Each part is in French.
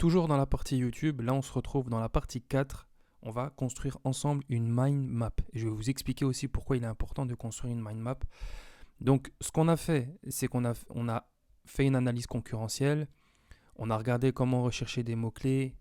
toujours dans la partie YouTube, là on se retrouve dans la partie 4. On va construire ensemble une mind map. Et je vais vous expliquer aussi pourquoi il est important de construire une mind map. Donc ce qu'on a fait, c'est qu'on a fait une analyse concurrentielle. On a regardé comment rechercher des mots-clés,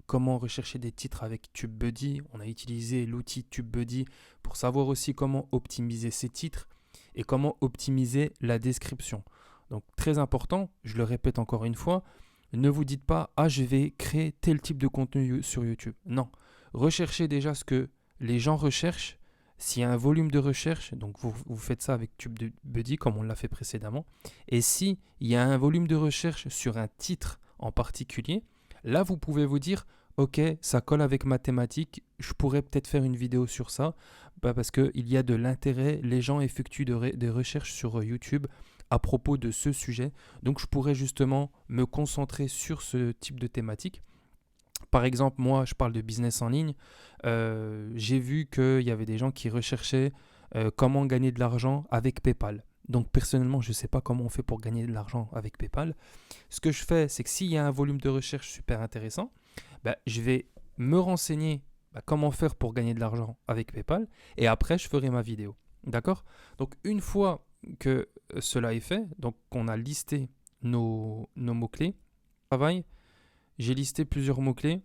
comment rechercher des titres avec TubeBuddy. On a utilisé l'outil TubeBuddy pour savoir aussi comment optimiser ces titres et comment optimiser la description. Donc très important, je le répète encore une fois, ne vous dites pas « Ah, je vais créer tel type de contenu sur YouTube ». Non, recherchez déjà ce que les gens recherchent. S'il y a un volume de recherche, donc vous faites ça avec TubeBuddy comme on l'a fait précédemment. Et s'il y a un volume de recherche sur un titre en particulier, là vous pouvez vous dire « Ok, ça colle avec ma thématique, je pourrais peut-être faire une vidéo sur ça. » Parce qu'il y a de l'intérêt, les gens effectuent des recherches sur YouTube à propos de ce sujet. Donc je pourrais justement me concentrer sur ce type de thématique. Par exemple, moi, je parle de business en ligne. J'ai vu qu'il y avait des gens qui recherchaient comment gagner de l'argent avec PayPal. Donc personnellement, je ne sais pas comment on fait pour gagner de l'argent avec PayPal. Ce que je fais, c'est que s'il y a un volume de recherche super intéressant, je vais me renseigner comment faire pour gagner de l'argent avec PayPal. Et après, je ferai ma vidéo. D'accord? Donc une fois que cela est fait, donc qu'on a listé nos mots-clés, travail, j'ai listé plusieurs mots-clés.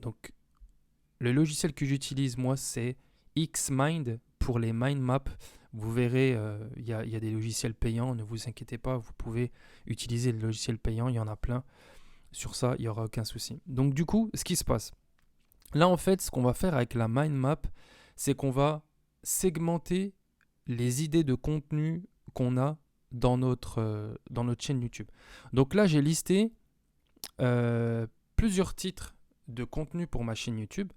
Donc, le logiciel que j'utilise, moi, c'est Xmind pour les mind maps. Vous verrez, il y a des logiciels payants, ne vous inquiétez pas, vous pouvez utiliser les logiciels payants, il y en a plein. Sur ça, il n'y aura aucun souci. Donc, du coup, ce qui se passe, là, en fait, ce qu'on va faire avec la mind map, c'est qu'on va segmenter les idées de contenu qu'on a dans notre chaîne YouTube. Donc là, j'ai listé plusieurs titres de contenu pour ma chaîne YouTube.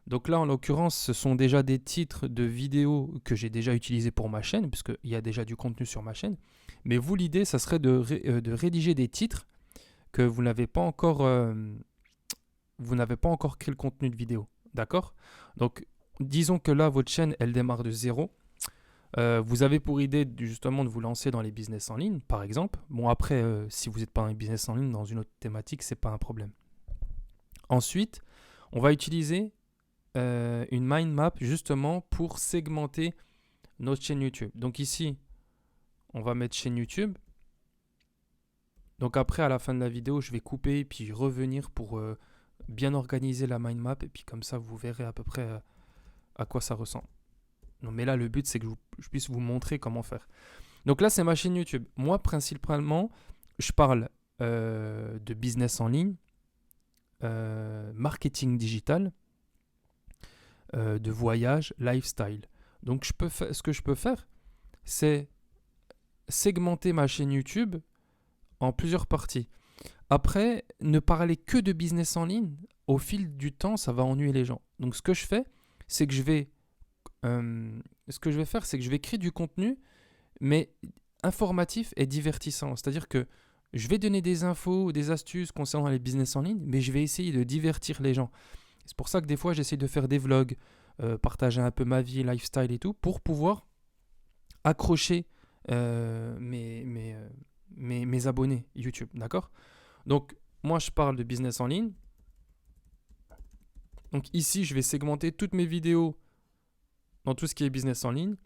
Donc là, en l'occurrence, ce sont déjà des titres de vidéos que j'ai déjà utilisés pour ma chaîne, puisqu'il y a déjà du contenu sur ma chaîne. Mais vous, l'idée, ça serait de rédiger des titres que vous n'avez pas encore créé le contenu de vidéo. D'accord? Donc, disons que là, votre chaîne, elle démarre de zéro. Vous avez pour idée justement de vous lancer dans les business en ligne, par exemple. Bon, après, si vous n'êtes pas dans les business en ligne, dans une autre thématique, c'est pas un problème. Ensuite, on va utiliser une mind map justement pour segmenter notre chaîne YouTube. Donc ici, on va mettre chaîne YouTube. Donc après, à la fin de la vidéo, je vais couper et puis revenir pour bien organiser la mind map. Et puis comme ça, vous verrez à peu près à quoi ça ressemble. Non, mais là, le but, c'est que je puisse vous montrer comment faire. Donc là, c'est ma chaîne YouTube. Moi, principalement, je parle de business en ligne, marketing digital, de voyage, lifestyle. Donc, ce que je peux faire, c'est segmenter ma chaîne YouTube en plusieurs parties. Après, ne parler que de business en ligne, au fil du temps, ça va ennuyer les gens. Donc, ce que je fais, c'est que je vais créer du contenu, mais informatif et divertissant. C'est-à-dire que je vais donner des infos, des astuces concernant les business en ligne, mais je vais essayer de divertir les gens. C'est pour ça que des fois, j'essaie de faire des vlogs, partager un peu ma vie, lifestyle et tout, pour pouvoir accrocher mes abonnés YouTube. D'accord? Donc, moi, je parle de business en ligne. Donc ici, je vais segmenter toutes mes vidéos dans tout ce qui est business en ligne.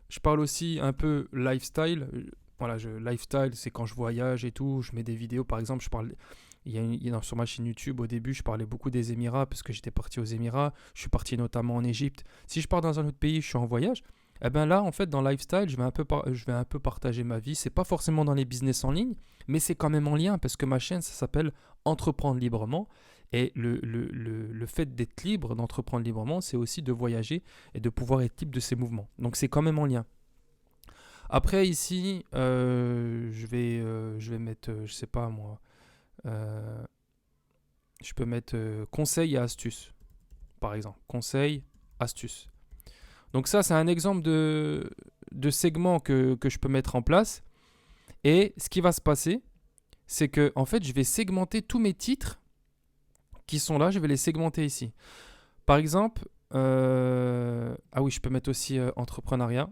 Je parle aussi un peu lifestyle. Voilà, lifestyle, c'est quand je voyage et tout. Je mets des vidéos, par exemple, sur ma chaîne YouTube, au début, je parlais beaucoup des Émirats parce que j'étais parti aux Émirats. Je suis parti notamment en Égypte. Si je pars dans un autre pays, je suis en voyage. Eh bien là, en fait, dans lifestyle, je vais un peu partager ma vie. C'est pas forcément dans les business en ligne, mais c'est quand même en lien parce que ma chaîne, ça s'appelle Entreprendre librement. Et le fait d'être libre, d'entreprendre librement, c'est aussi de voyager et de pouvoir être libre de ses mouvements. Donc c'est quand même en lien. Après ici, je vais mettre, je sais pas moi, je peux mettre conseils et astuces, par exemple. Conseils, astuces. Donc ça, c'est un exemple de segment que je peux mettre en place. Et ce qui va se passer, c'est que en fait, je vais segmenter tous mes titres qui sont là, je vais les segmenter ici. Par exemple, ah oui, je peux mettre aussi entrepreneuriat.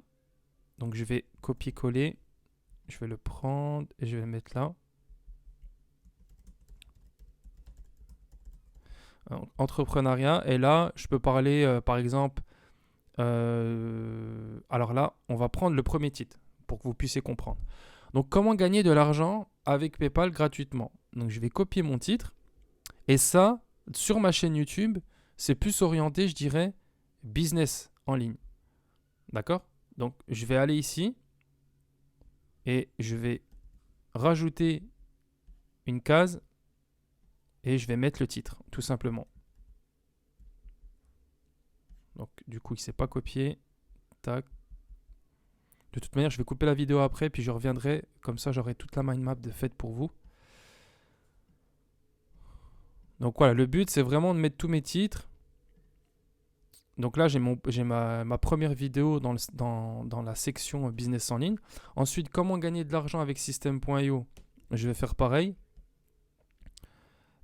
Donc je vais copier-coller, je vais le prendre et je vais le mettre là. Entrepreneuriat. Et là, je peux parler, par exemple, alors là, on va prendre le premier titre pour que vous puissiez comprendre. Donc, comment gagner de l'argent avec PayPal gratuitement. Donc, je vais copier mon titre. Et ça, sur ma chaîne YouTube, c'est plus orienté, je dirais, business en ligne. D'accord? Donc, je vais aller ici et je vais rajouter une case et je vais mettre le titre, tout simplement. Donc, du coup, il ne s'est pas copié. Tac. De toute manière, je vais couper la vidéo après, puis je reviendrai. Comme ça, j'aurai toute la mind map de faite pour vous. Donc voilà, le but, c'est vraiment de mettre tous mes titres. Donc là, j'ai ma première vidéo dans la section business en ligne. Ensuite, comment gagner de l'argent avec System.io. Je vais faire pareil.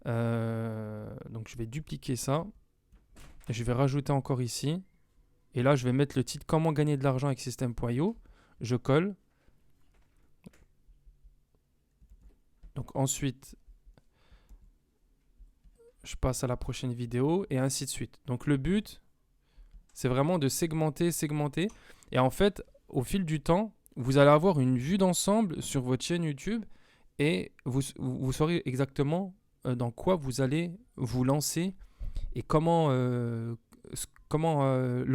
Donc je vais dupliquer ça. Je vais rajouter encore ici. Et là, je vais mettre le titre comment gagner de l'argent avec System.io. Je colle. Donc ensuite, je passe à la prochaine vidéo et ainsi de suite. Donc le but, c'est vraiment de segmenter. Et en fait, au fil du temps, vous allez avoir une vue d'ensemble sur votre chaîne YouTube et vous saurez exactement dans quoi vous allez vous lancer et comment le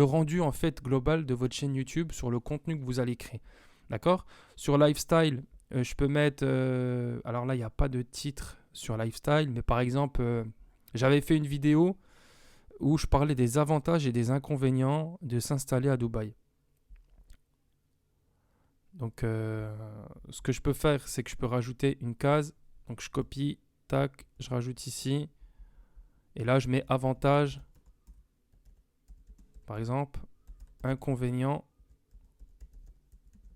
rendu en fait global de votre chaîne YouTube sur le contenu que vous allez créer. D'accord? Sur lifestyle, je peux mettre... alors là, il n'y a pas de titre sur lifestyle, mais par exemple, j'avais fait une vidéo où je parlais des avantages et des inconvénients de s'installer à Dubaï. Donc, ce que je peux faire, c'est que je peux rajouter une case. Donc, je copie, tac, je rajoute ici. Et là, je mets avantage. Par exemple, inconvénient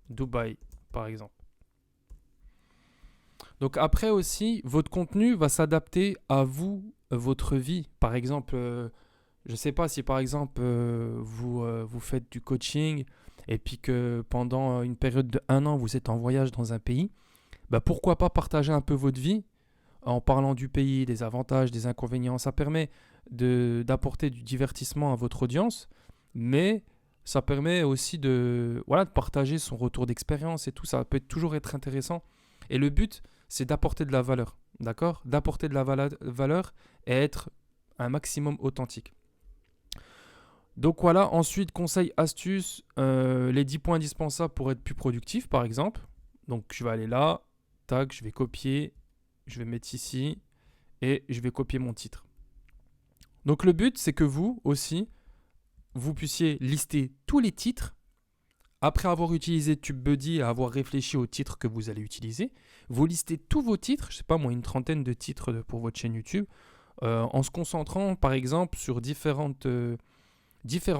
Dubaï, par exemple. Donc après aussi, votre contenu va s'adapter à vous, votre vie. Par exemple, je ne sais pas si par exemple vous faites du coaching et puis que pendant une période de 1 an, vous êtes en voyage dans un pays, bah pourquoi pas partager un peu votre vie en parlant du pays, des avantages, des inconvénients. Ça permet d'apporter du divertissement à votre audience, mais ça permet aussi de partager son retour d'expérience et tout. Ça peut toujours être intéressant. Et le but, c'est d'apporter de la valeur, d'accord? D'apporter de la valeur et être un maximum authentique. Donc voilà, ensuite, conseil, astuce, les 10 points indispensables pour être plus productif, par exemple. Donc je vais aller là, tac, je vais copier, je vais mettre ici et je vais copier mon titre. Donc le but, c'est que vous aussi, vous puissiez lister tous les titres. Après avoir utilisé TubeBuddy et avoir réfléchi aux titres que vous allez utiliser, vous listez tous vos titres, je ne sais pas moi, une trentaine de titres pour votre chaîne YouTube, en se concentrant par exemple sur différents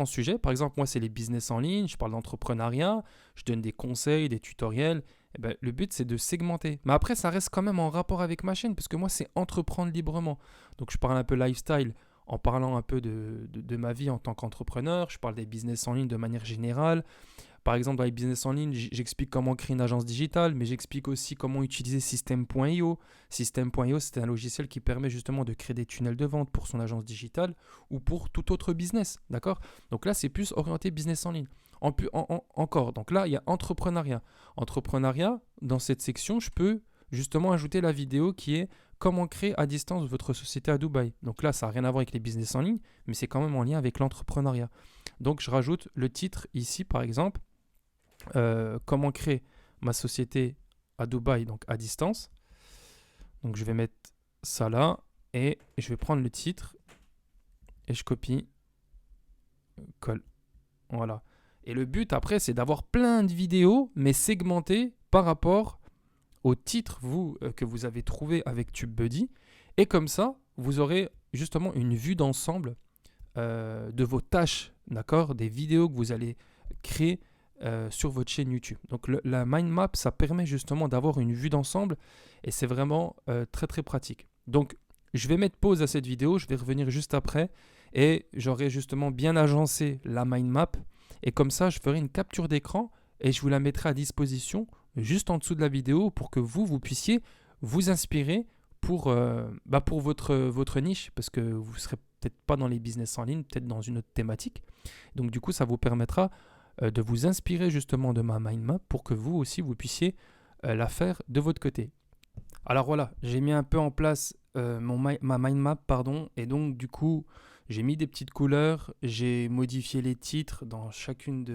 sujets. Par exemple, moi, c'est les business en ligne, je parle d'entrepreneuriat, je donne des conseils, des tutoriels. Et ben, le but, c'est de segmenter. Mais après, ça reste quand même en rapport avec ma chaîne, parce que moi, c'est entreprendre librement. Donc, je parle un peu lifestyle en parlant un peu de ma vie en tant qu'entrepreneur. Je parle des business en ligne de manière générale. Par exemple, dans les business en ligne, j'explique comment créer une agence digitale, mais j'explique aussi comment utiliser System.io. System.io, c'est un logiciel qui permet justement de créer des tunnels de vente pour son agence digitale ou pour tout autre business, d'accord? Donc là, c'est plus orienté business en ligne. Encore, donc là, il y a entrepreneuriat. Entrepreneuriat, dans cette section, je peux justement ajouter la vidéo qui est comment créer à distance votre société à Dubaï. Donc là, ça n'a rien à voir avec les business en ligne, mais c'est quand même en lien avec l'entrepreneuriat. Donc je rajoute le titre ici, par exemple. Comment créer ma société à Dubaï, donc à distance. Donc je vais mettre ça là et je vais prendre le titre et je copie, colle. Voilà. Et le but après, c'est d'avoir plein de vidéos, mais segmentées par rapport au titre que vous avez trouvé avec TubeBuddy. Et comme ça, vous aurez justement une vue d'ensemble de vos tâches, d'accord, des vidéos que vous allez créer sur votre chaîne YouTube. Donc la mind map, ça permet justement d'avoir une vue d'ensemble et c'est vraiment très très pratique. Donc je vais mettre pause à cette vidéo, je vais revenir juste après et j'aurai justement bien agencé la mind map et comme ça je ferai une capture d'écran et je vous la mettrai à disposition juste en dessous de la vidéo pour que vous puissiez vous inspirer pour votre niche, parce que vous ne serez peut-être pas dans les business en ligne, peut-être dans une autre thématique. Donc du coup, ça vous permettra de vous inspirer justement de ma mind map pour que vous aussi, vous puissiez la faire de votre côté. Alors voilà, j'ai mis un peu en place ma mind map, pardon, et donc du coup, j'ai mis des petites couleurs, j'ai modifié les titres dans chacune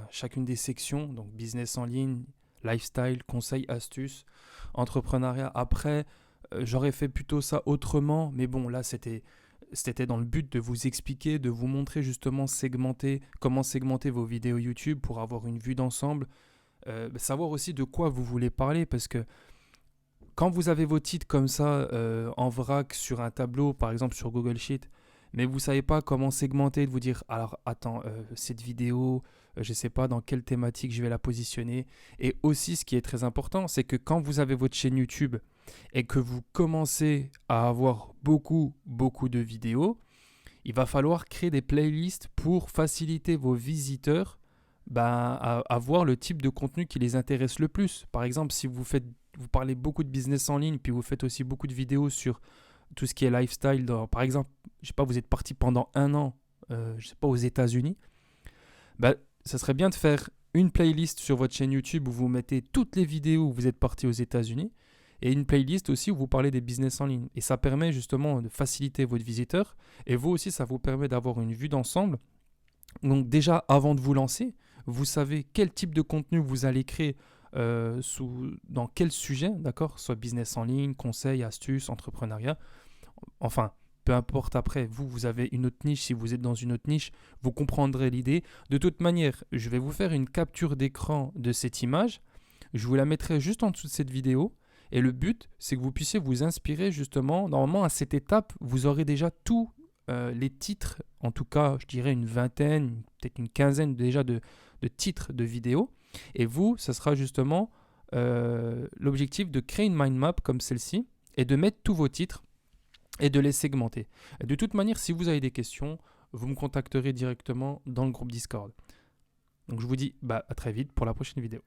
chacune des sections, donc business en ligne, lifestyle, conseils, astuces, entrepreneuriat. Après, j'aurais fait plutôt ça autrement, mais bon, là, c'était dans le but de vous expliquer, de vous montrer justement comment segmenter vos vidéos YouTube pour avoir une vue d'ensemble, savoir aussi de quoi vous voulez parler, parce que quand vous avez vos titres comme ça en vrac sur un tableau, par exemple sur Google Sheet, mais vous ne savez pas comment segmenter, de vous dire, alors attends, cette vidéo, je ne sais pas dans quelle thématique je vais la positionner. Et aussi, ce qui est très important, c'est que quand vous avez votre chaîne YouTube et que vous commencez à avoir beaucoup de vidéos, il va falloir créer des playlists pour faciliter vos visiteurs à voir le type de contenu qui les intéresse le plus. Par exemple, si vous parlez beaucoup de business en ligne, puis vous faites aussi beaucoup de vidéos sur tout ce qui est lifestyle. Par exemple, je sais pas, vous êtes parti pendant 1 an, je sais pas, aux États-Unis. Ça serait bien de faire une playlist sur votre chaîne YouTube où vous mettez toutes les vidéos où vous êtes parti aux États-Unis et une playlist aussi où vous parlez des business en ligne. Et ça permet justement de faciliter votre visiteur. Et vous aussi, ça vous permet d'avoir une vue d'ensemble. Donc déjà, avant de vous lancer, vous savez quel type de contenu vous allez créer dans quel sujet, d'accord ? Soit business en ligne, conseils, astuces, entrepreneuriat. Enfin, peu importe après, vous avez une autre niche. Si vous êtes dans une autre niche, vous comprendrez l'idée. De toute manière, je vais vous faire une capture d'écran de cette image. Je vous la mettrai juste en dessous de cette vidéo. Et le but, c'est que vous puissiez vous inspirer justement. Normalement, à cette étape, vous aurez déjà tous les titres, en tout cas, je dirais une vingtaine, peut-être une quinzaine déjà de titres de vidéos. Et vous, ça sera justement l'objectif de créer une mind map comme celle-ci et de mettre tous vos titres et de les segmenter. Et de toute manière, si vous avez des questions, vous me contacterez directement dans le groupe Discord. Donc je vous dis à très vite pour la prochaine vidéo.